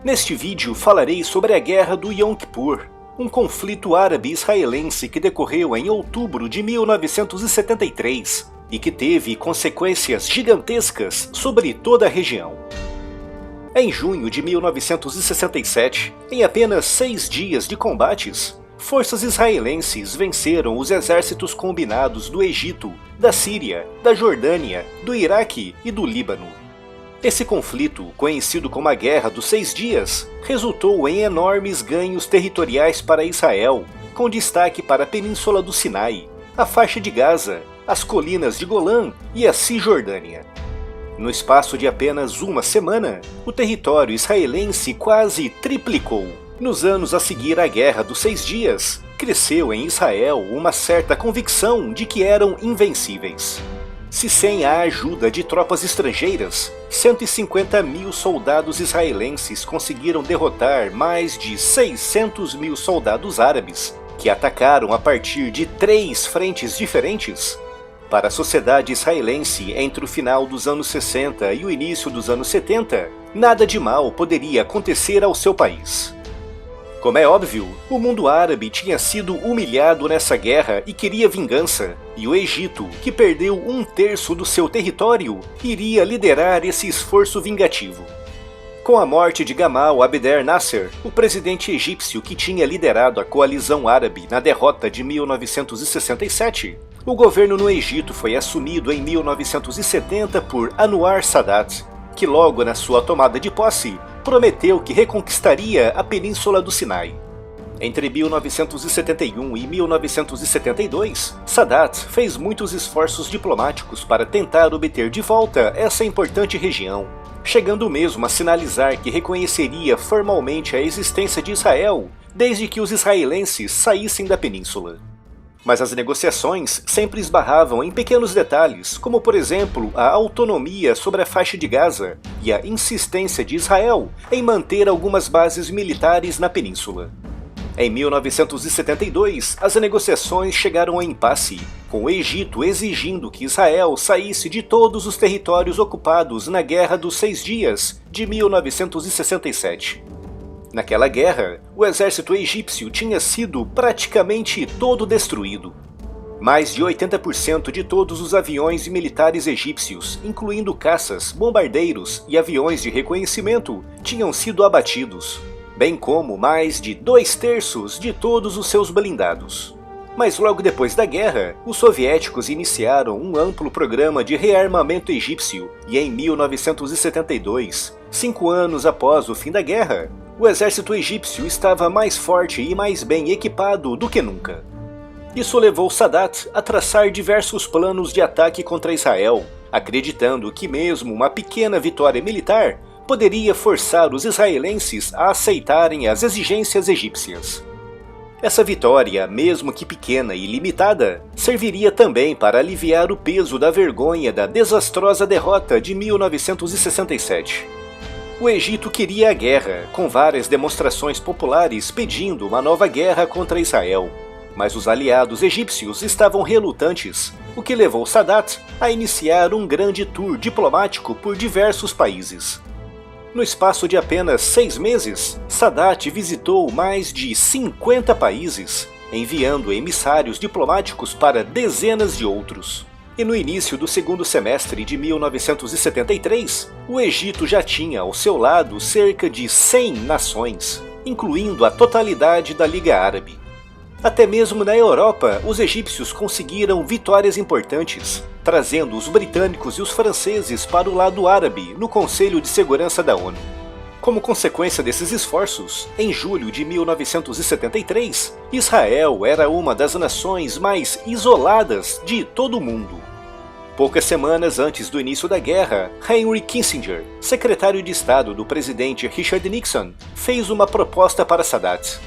Neste vídeo falarei sobre a Guerra do Yom Kippur, um conflito árabe-israelense que decorreu em outubro de 1973 e que teve consequências gigantescas sobre toda a região. Em junho de 1967, em apenas 6 dias de combates, forças israelenses venceram os exércitos combinados do Egito, da Síria, da Jordânia, do Iraque e do Líbano. Esse conflito, conhecido como a Guerra dos 6 Dias, resultou em enormes ganhos territoriais para Israel, com destaque para a Península do Sinai, a faixa de Gaza, as colinas de Golã e a Cisjordânia. No espaço de apenas uma semana, o território israelense quase triplicou. Nos anos a seguir à Guerra dos 6 Dias, cresceu em Israel uma certa convicção de que eram invencíveis. Se sem a ajuda de tropas estrangeiras, 150 mil soldados israelenses conseguiram derrotar mais de 600 mil soldados árabes, que atacaram a partir de 3 frentes diferentes, para a sociedade israelense entre o final dos anos 60 e o início dos anos 70, nada de mal poderia acontecer ao seu país. Como é óbvio, o mundo árabe tinha sido humilhado nessa guerra e queria vingança, e o Egito, que perdeu 1/3 do seu território, iria liderar esse esforço vingativo. Com a morte de Gamal Abdel Nasser, o presidente egípcio que tinha liderado a coalizão árabe na derrota de 1967, o governo no Egito foi assumido em 1970 por Anwar Sadat, que logo na sua tomada de posse, prometeu que reconquistaria a Península do Sinai. Entre 1971 e 1972, Sadat fez muitos esforços diplomáticos para tentar obter de volta essa importante região, chegando mesmo a sinalizar que reconheceria formalmente a existência de Israel desde que os israelenses saíssem da península. Mas as negociações sempre esbarravam em pequenos detalhes, como por exemplo a autonomia sobre a faixa de Gaza e a insistência de Israel em manter algumas bases militares na península. Em 1972, as negociações chegaram a impasse, com o Egito exigindo que Israel saísse de todos os territórios ocupados na Guerra dos 6 Dias de 1967. Naquela guerra, o exército egípcio tinha sido praticamente todo destruído. Mais de 80% de todos os aviões militares egípcios, incluindo caças, bombardeiros e aviões de reconhecimento, tinham sido abatidos, bem como mais de 2/3 de todos os seus blindados. Mas logo depois da guerra, os soviéticos iniciaram um amplo programa de rearmamento egípcio e em 1972, 5 anos após o fim da guerra, o exército egípcio estava mais forte e mais bem equipado do que nunca. Isso levou Sadat a traçar diversos planos de ataque contra Israel, acreditando que mesmo uma pequena vitória militar poderia forçar os israelenses a aceitarem as exigências egípcias. Essa vitória, mesmo que pequena e limitada, serviria também para aliviar o peso da vergonha da desastrosa derrota de 1967. O Egito queria a guerra, com várias demonstrações populares pedindo uma nova guerra contra Israel. Mas os aliados egípcios estavam relutantes, o que levou Sadat a iniciar um grande tour diplomático por diversos países. No espaço de apenas 6 meses, Sadat visitou mais de 50 países, enviando emissários diplomáticos para dezenas de outros. E no início do segundo semestre de 1973, o Egito já tinha ao seu lado cerca de 100 nações, incluindo a totalidade da Liga Árabe. Até mesmo na Europa, os egípcios conseguiram vitórias importantes, trazendo os britânicos e os franceses para o lado árabe no Conselho de Segurança da ONU. Como consequência desses esforços, em julho de 1973, Israel era uma das nações mais isoladas de todo o mundo. Poucas semanas antes do início da guerra, Henry Kissinger, secretário de Estado do presidente Richard Nixon, fez uma proposta para Sadat.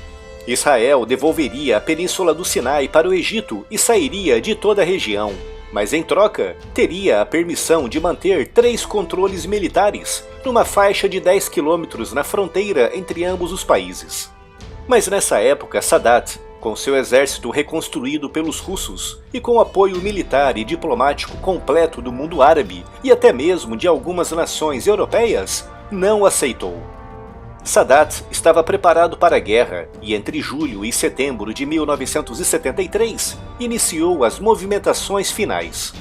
Israel devolveria a Península do Sinai para o Egito e sairia de toda a região, mas em troca, teria a permissão de manter 3 controles militares numa faixa de 10 quilômetros na fronteira entre ambos os países. Mas nessa época, Sadat, com seu exército reconstruído pelos russos e com apoio militar e diplomático completo do mundo árabe e até mesmo de algumas nações europeias, não aceitou. Sadat estava preparado para a guerra e entre julho e setembro de 1973 iniciou as movimentações finais.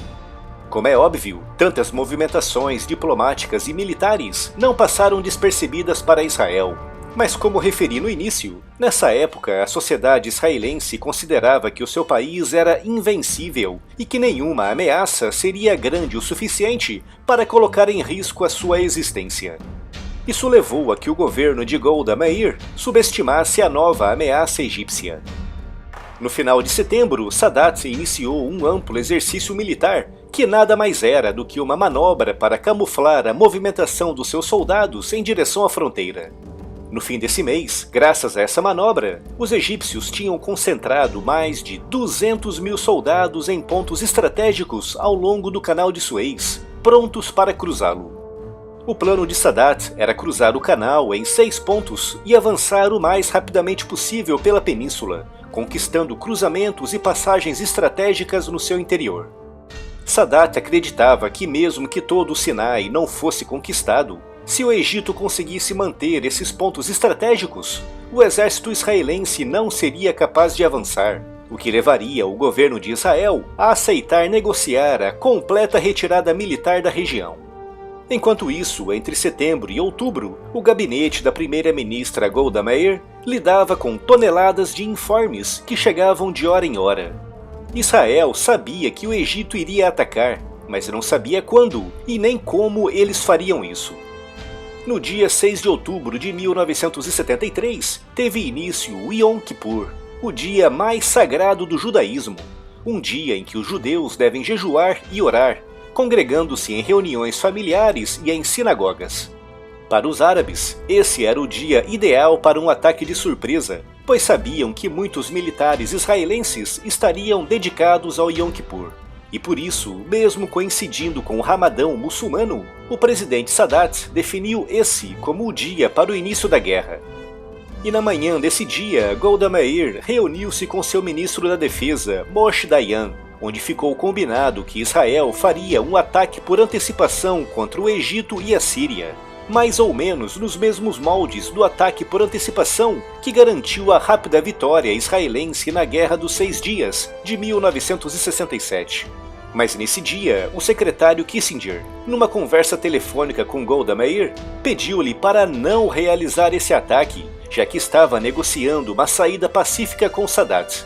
Como é óbvio, tantas movimentações diplomáticas e militares não passaram despercebidas para Israel. Mas como referi no início, nessa época a sociedade israelense considerava que o seu país era invencível e que nenhuma ameaça seria grande o suficiente para colocar em risco a sua existência. Isso levou a que o governo de Golda Meir subestimasse a nova ameaça egípcia. No final de setembro, Sadat iniciou um amplo exercício militar que nada mais era do que uma manobra para camuflar a movimentação dos seus soldados em direção à fronteira. No fim desse mês, graças a essa manobra, os egípcios tinham concentrado mais de 200 mil soldados em pontos estratégicos ao longo do Canal de Suez, prontos para cruzá-lo. O plano de Sadat era cruzar o canal em 6 pontos e avançar o mais rapidamente possível pela península, conquistando cruzamentos e passagens estratégicas no seu interior. Sadat acreditava que mesmo que todo o Sinai não fosse conquistado, se o Egito conseguisse manter esses pontos estratégicos, o exército israelense não seria capaz de avançar, o que levaria o governo de Israel a aceitar negociar a completa retirada militar da região. Enquanto isso, entre setembro e outubro, o gabinete da primeira-ministra Golda Meir lidava com toneladas de informes que chegavam de hora em hora. Israel sabia que o Egito iria atacar, mas não sabia quando e nem como eles fariam isso. No dia 6 de outubro de 1973, teve início o Yom Kippur, o dia mais sagrado do judaísmo, um dia em que os judeus devem jejuar e orar, congregando-se em reuniões familiares e em sinagogas. Para os árabes, esse era o dia ideal para um ataque de surpresa, pois sabiam que muitos militares israelenses estariam dedicados ao Yom Kippur. E por isso, mesmo coincidindo com o Ramadão muçulmano, o presidente Sadat definiu esse como o dia para o início da guerra. E na manhã desse dia, Golda Meir reuniu-se com seu ministro da Defesa, Moshe Dayan, onde ficou combinado que Israel faria um ataque por antecipação contra o Egito e a Síria, mais ou menos nos mesmos moldes do ataque por antecipação que garantiu a rápida vitória israelense na Guerra dos 6 Dias, de 1967. Mas nesse dia, o secretário Kissinger, numa conversa telefônica com Golda Meir, pediu-lhe para não realizar esse ataque, já que estava negociando uma saída pacífica com Sadat.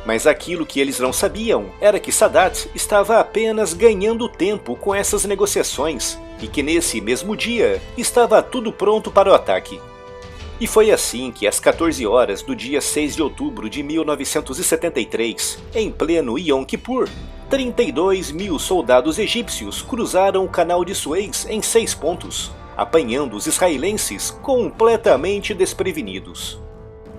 Mas aquilo que eles não sabiam era que Sadat estava apenas ganhando tempo com essas negociações e que nesse mesmo dia estava tudo pronto para o ataque. E foi assim que às 14 horas do dia 6 de outubro de 1973, em pleno Yom Kippur, 32 mil soldados egípcios cruzaram o Canal de Suez em 6 pontos, apanhando os israelenses completamente desprevenidos.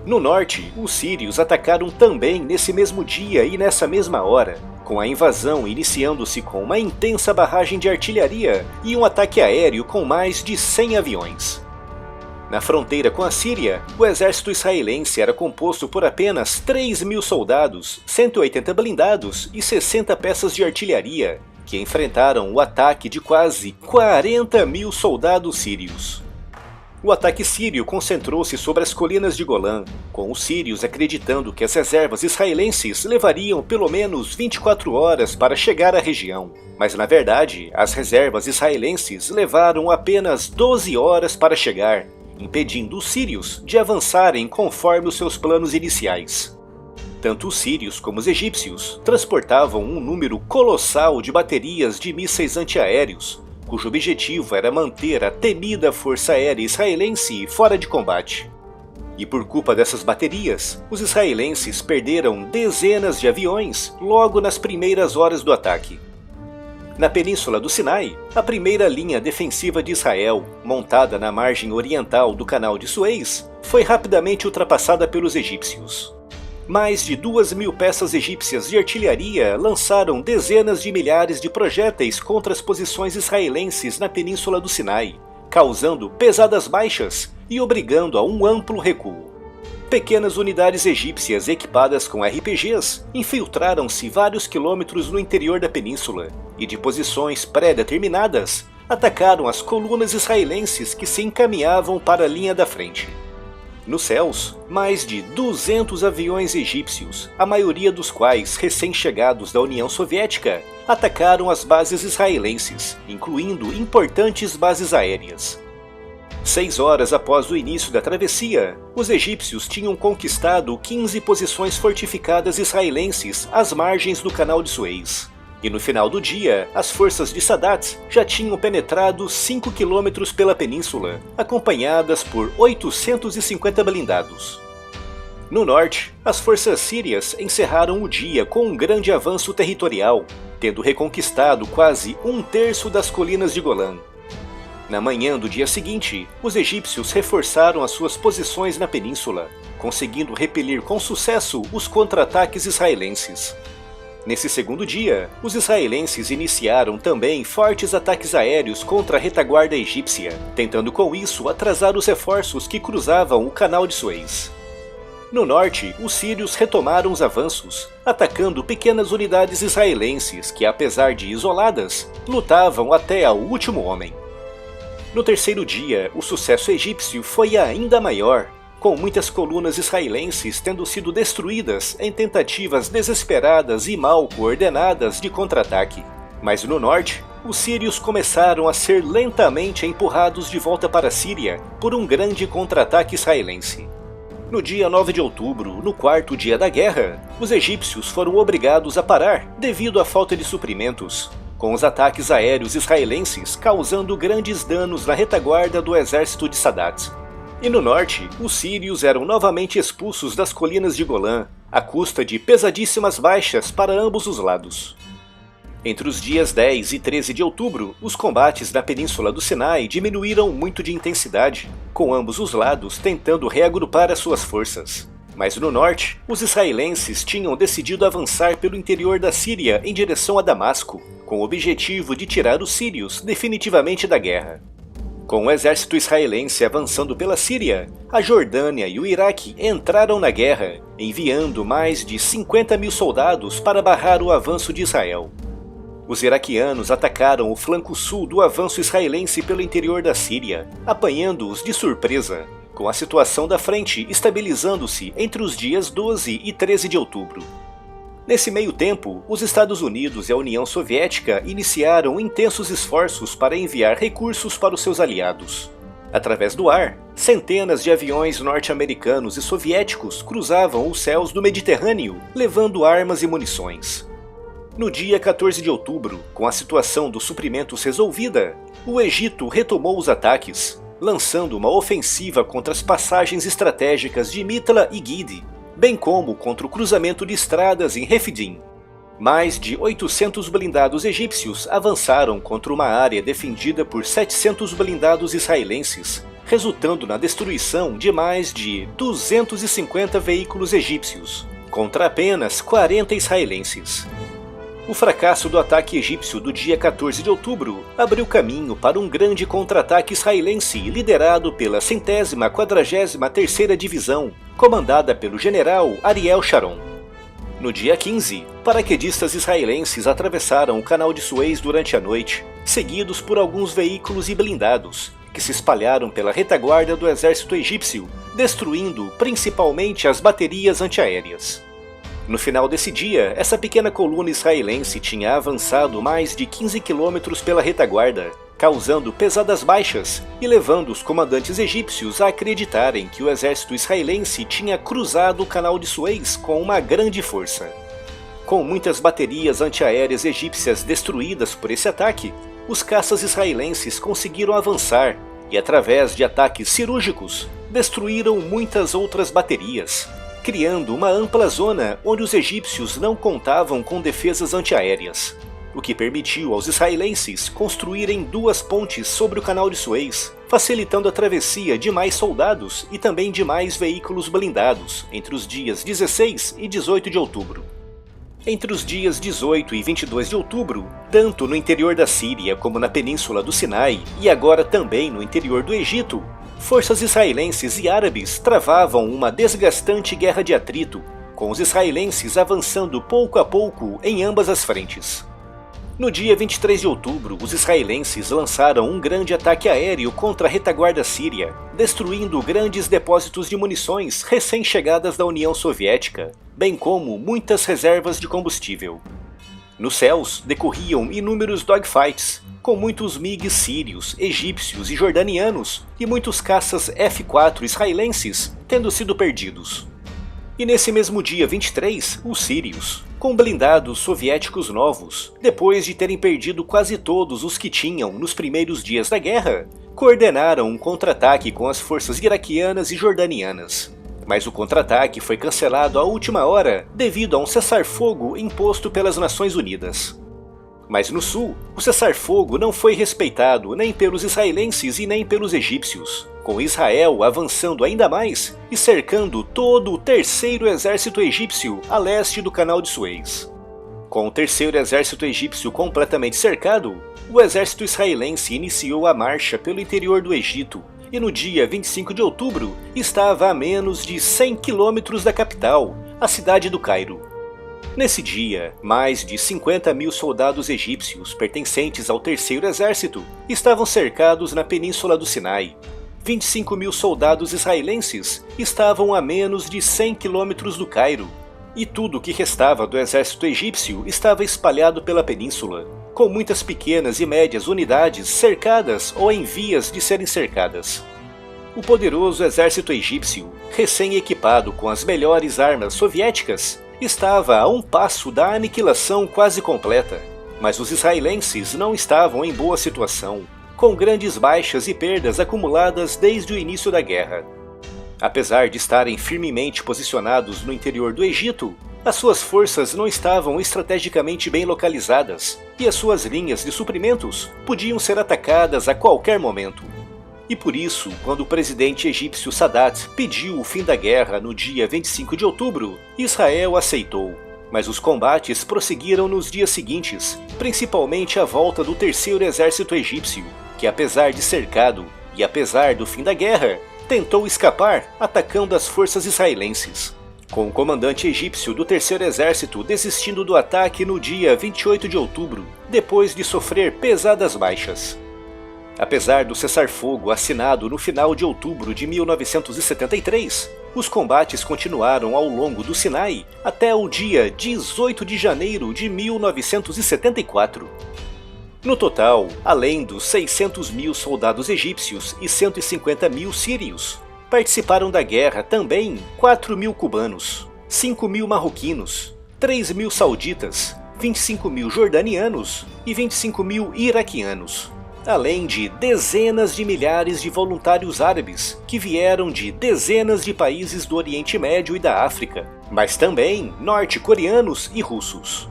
No norte, os sírios atacaram também nesse mesmo dia e nessa mesma hora, com a invasão iniciando-se com uma intensa barragem de artilharia e um ataque aéreo com mais de 100 aviões. Na fronteira com a Síria, o exército israelense era composto por apenas 3 mil soldados, 180 blindados e 60 peças de artilharia, que enfrentaram o ataque de quase 40 mil soldados sírios. O ataque sírio concentrou-se sobre as colinas de Golã, com os sírios acreditando que as reservas israelenses levariam pelo menos 24 horas para chegar à região. Mas na verdade, as reservas israelenses levaram apenas 12 horas para chegar, impedindo os sírios de avançarem conforme os seus planos iniciais. Tanto os sírios como os egípcios transportavam um número colossal de baterias de mísseis antiaéreos, cujo objetivo era manter a temida força aérea israelense fora de combate. E por culpa dessas baterias, os israelenses perderam dezenas de aviões logo nas primeiras horas do ataque. Na península do Sinai, a primeira linha defensiva de Israel, montada na margem oriental do Canal de Suez, foi rapidamente ultrapassada pelos egípcios. Mais de 2.000 peças egípcias de artilharia lançaram dezenas de milhares de projéteis contra as posições israelenses na península do Sinai, causando pesadas baixas e obrigando a um amplo recuo. Pequenas unidades egípcias equipadas com RPGs infiltraram-se vários quilômetros no interior da península e de posições pré-determinadas atacaram as colunas israelenses que se encaminhavam para a linha da frente. Nos céus, mais de 200 aviões egípcios, a maioria dos quais recém-chegados da União Soviética, atacaram as bases israelenses, incluindo importantes bases aéreas. 6 horas após o início da travessia, os egípcios tinham conquistado 15 posições fortificadas israelenses às margens do Canal de Suez. E no final do dia, as forças de Sadat já tinham penetrado 5 quilômetros pela península, acompanhadas por 850 blindados. No norte, as forças sírias encerraram o dia com um grande avanço territorial, tendo reconquistado quase 1/3 das colinas de Golã. Na manhã do dia seguinte, os egípcios reforçaram as suas posições na península, conseguindo repelir com sucesso os contra-ataques israelenses. Nesse segundo dia, os israelenses iniciaram também fortes ataques aéreos contra a retaguarda egípcia, tentando com isso atrasar os reforços que cruzavam o Canal de Suez. No norte, os sírios retomaram os avanços, atacando pequenas unidades israelenses que, apesar de isoladas, lutavam até ao último homem. No terceiro dia, o sucesso egípcio foi ainda maior, com muitas colunas israelenses tendo sido destruídas em tentativas desesperadas e mal coordenadas de contra-ataque. Mas no norte, os sírios começaram a ser lentamente empurrados de volta para a Síria por um grande contra-ataque israelense. No dia 9 de outubro, no quarto dia da guerra, os egípcios foram obrigados a parar devido à falta de suprimentos, com os ataques aéreos israelenses causando grandes danos na retaguarda do exército de Sadat. E no norte, os sírios eram novamente expulsos das colinas de Golã, à custa de pesadíssimas baixas para ambos os lados. Entre os dias 10 e 13 de outubro, os combates na península do Sinai diminuíram muito de intensidade, com ambos os lados tentando reagrupar as suas forças. Mas no norte, os israelenses tinham decidido avançar pelo interior da Síria em direção a Damasco, com o objetivo de tirar os sírios definitivamente da guerra. Com o exército israelense avançando pela Síria, a Jordânia e o Iraque entraram na guerra, enviando mais de 50 mil soldados para barrar o avanço de Israel. Os iraquianos atacaram o flanco sul do avanço israelense pelo interior da Síria, apanhando-os de surpresa, com a situação da frente estabilizando-se entre os dias 12 e 13 de outubro. Nesse meio tempo, os Estados Unidos e a União Soviética iniciaram intensos esforços para enviar recursos para os seus aliados. Através do ar, centenas de aviões norte-americanos e soviéticos cruzavam os céus do Mediterrâneo, levando armas e munições. No dia 14 de outubro, com a situação dos suprimentos resolvida, o Egito retomou os ataques, lançando uma ofensiva contra as passagens estratégicas de Mitla e Gide, bem como contra o cruzamento de estradas em Refidim. Mais de 800 blindados egípcios avançaram contra uma área defendida por 700 blindados israelenses, resultando na destruição de mais de 250 veículos egípcios, contra apenas 40 israelenses. O fracasso do ataque egípcio do dia 14 de outubro abriu caminho para um grande contra-ataque israelense liderado pela 143ª Divisão, comandada pelo general Ariel Sharon. No dia 15, paraquedistas israelenses atravessaram o Canal de Suez durante a noite, seguidos por alguns veículos e blindados, que se espalharam pela retaguarda do exército egípcio, destruindo principalmente as baterias antiaéreas. No final desse dia, essa pequena coluna israelense tinha avançado mais de 15 quilômetros pela retaguarda, causando pesadas baixas e levando os comandantes egípcios a acreditarem que o exército israelense tinha cruzado o Canal de Suez com uma grande força. Com muitas baterias antiaéreas egípcias destruídas por esse ataque, os caças israelenses conseguiram avançar e, através de ataques cirúrgicos, destruíram muitas outras baterias, criando uma ampla zona onde os egípcios não contavam com defesas antiaéreas, o que permitiu aos israelenses construírem 2 pontes sobre o Canal de Suez, facilitando a travessia de mais soldados e também de mais veículos blindados entre os dias 16 e 18 de outubro. Entre os dias 18 e 22 de outubro, tanto no interior da Síria como na península do Sinai e agora também no interior do Egito, forças israelenses e árabes travavam uma desgastante guerra de atrito, com os israelenses avançando pouco a pouco em ambas as frentes. No dia 23 de outubro, os israelenses lançaram um grande ataque aéreo contra a retaguarda síria, destruindo grandes depósitos de munições recém-chegadas da União Soviética, bem como muitas reservas de combustível. Nos céus decorriam inúmeros dogfights, com muitos MiGs sírios, egípcios e jordanianos, e muitos caças F-4 israelenses tendo sido perdidos. E nesse mesmo dia 23, os sírios, com blindados soviéticos novos, depois de terem perdido quase todos os que tinham nos primeiros dias da guerra, coordenaram um contra-ataque com as forças iraquianas e jordanianas. Mas o contra-ataque foi cancelado à última hora devido a um cessar-fogo imposto pelas Nações Unidas. Mas no sul, o cessar-fogo não foi respeitado nem pelos israelenses e nem pelos egípcios, com Israel avançando ainda mais e cercando todo o terceiro exército egípcio a leste do Canal de Suez. Com o terceiro exército egípcio completamente cercado, o exército israelense iniciou a marcha pelo interior do Egito e no dia 25 de outubro estava a menos de 100 quilômetros da capital, a cidade do Cairo. Nesse dia, mais de 50 mil soldados egípcios pertencentes ao terceiro exército estavam cercados na península do Sinai. 25 mil soldados israelenses estavam a menos de 100 quilômetros do Cairo, e tudo o que restava do exército egípcio estava espalhado pela península, com muitas pequenas e médias unidades cercadas ou em vias de serem cercadas. O poderoso exército egípcio, recém-equipado com as melhores armas soviéticas, estava a um passo da aniquilação quase completa, mas os israelenses não estavam em boa situação, com grandes baixas e perdas acumuladas desde o início da guerra. Apesar de estarem firmemente posicionados no interior do Egito, as suas forças não estavam estrategicamente bem localizadas e as suas linhas de suprimentos podiam ser atacadas a qualquer momento. E por isso, quando o presidente egípcio Sadat pediu o fim da guerra no dia 25 de outubro, Israel aceitou. Mas os combates prosseguiram nos dias seguintes, principalmente à volta do terceiro exército egípcio, que apesar de cercado e apesar do fim da guerra, tentou escapar atacando as forças israelenses, com o comandante egípcio do terceiro exército desistindo do ataque no dia 28 de outubro, depois de sofrer pesadas baixas. Apesar do cessar-fogo assinado no final de outubro de 1973, os combates continuaram ao longo do Sinai até o dia 18 de janeiro de 1974. No total, além dos 600 mil soldados egípcios e 150 mil sírios, participaram da guerra também 4 mil cubanos, 5 mil marroquinos, 3 mil sauditas, 25 mil jordanianos e 25 mil iraquianos, além de dezenas de milhares de voluntários árabes que vieram de dezenas de países do Oriente Médio e da África, mas também norte-coreanos e russos.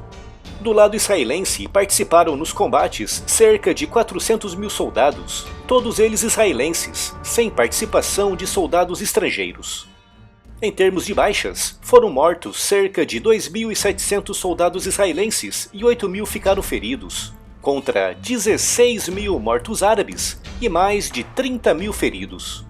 Do lado israelense participaram nos combates cerca de 400 mil soldados, todos eles israelenses, sem participação de soldados estrangeiros. Em termos de baixas, foram mortos cerca de 2.700 soldados israelenses e 8 mil ficaram feridos, contra 16 mil mortos árabes e mais de 30 mil feridos.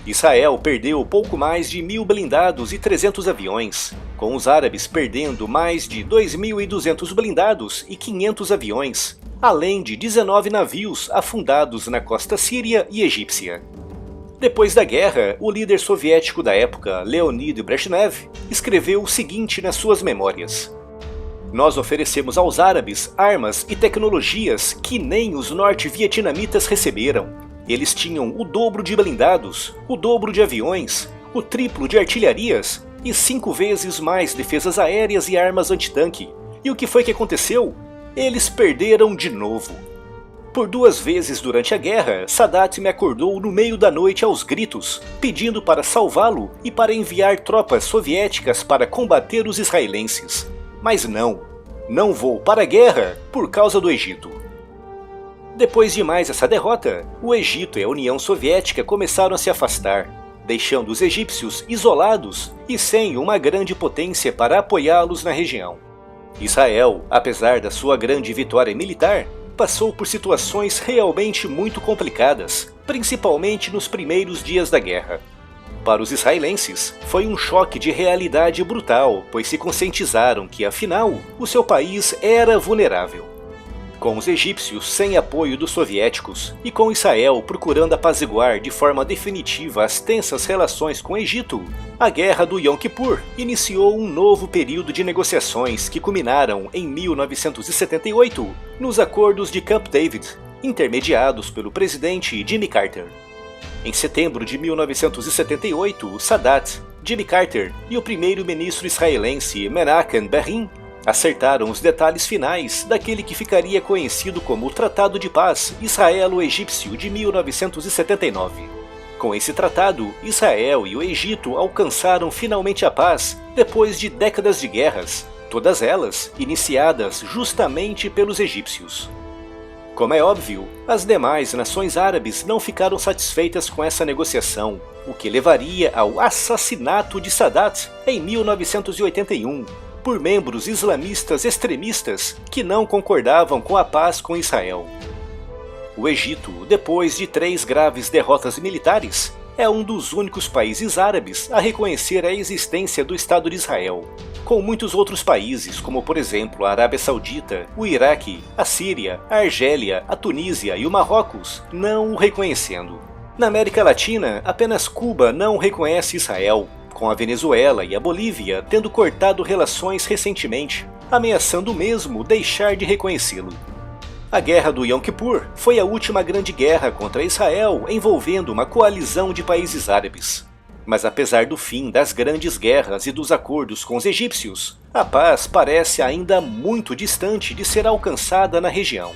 Israel perdeu pouco mais de 1.000 blindados e 300 aviões, com os árabes perdendo mais de 2.200 blindados e 500 aviões, além de 19 navios afundados na costa síria e egípcia. Depois da guerra, o líder soviético da época, Leonid Brezhnev, escreveu o seguinte nas suas memórias: "Nós oferecemos aos árabes armas e tecnologias que nem os norte-vietnamitas receberam. Eles tinham o dobro de blindados, o dobro de aviões, o triplo de artilharias e 5 vezes mais defesas aéreas e armas antitanque. E o que foi que aconteceu? Eles perderam de novo. Por 2 vezes durante a guerra, Sadat me acordou no meio da noite aos gritos, pedindo para salvá-lo e para enviar tropas soviéticas para combater os israelenses. Mas não vou para a guerra por causa do Egito." Depois de mais essa derrota, o Egito e a União Soviética começaram a se afastar, deixando os egípcios isolados e sem uma grande potência para apoiá-los na região. Israel, apesar da sua grande vitória militar, passou por situações realmente muito complicadas, principalmente nos primeiros dias da guerra. Para os israelenses, foi um choque de realidade brutal, pois se conscientizaram que, afinal, o seu país era vulnerável. Com os egípcios sem apoio dos soviéticos e com Israel procurando apaziguar de forma definitiva as tensas relações com o Egito, a Guerra do Yom Kippur iniciou um novo período de negociações que culminaram em 1978 nos Acordos de Camp David, intermediados pelo presidente Jimmy Carter. Em setembro de 1978, Sadat, Jimmy Carter e o primeiro-ministro israelense Menachem Begin acertaram os detalhes finais daquele que ficaria conhecido como o Tratado de Paz Israelo-Egípcio de 1979. Com esse tratado, Israel e o Egito alcançaram finalmente a paz depois de décadas de guerras, todas elas iniciadas justamente pelos egípcios. Como é óbvio, as demais nações árabes não ficaram satisfeitas com essa negociação, o que levaria ao assassinato de Sadat em 1981, por membros islamistas extremistas que não concordavam com a paz com Israel. O Egito, depois de 3 graves derrotas militares, é um dos únicos países árabes a reconhecer a existência do Estado de Israel, com muitos outros países, como por exemplo a Arábia Saudita, o Iraque, a Síria, a Argélia, a Tunísia e o Marrocos, não o reconhecendo. Na América Latina, apenas Cuba não reconhece Israel, com a Venezuela e a Bolívia tendo cortado relações recentemente, ameaçando mesmo deixar de reconhecê-lo. A Guerra do Yom Kippur foi a última grande guerra contra Israel envolvendo uma coalizão de países árabes. Mas apesar do fim das grandes guerras e dos acordos com os egípcios, a paz parece ainda muito distante de ser alcançada na região.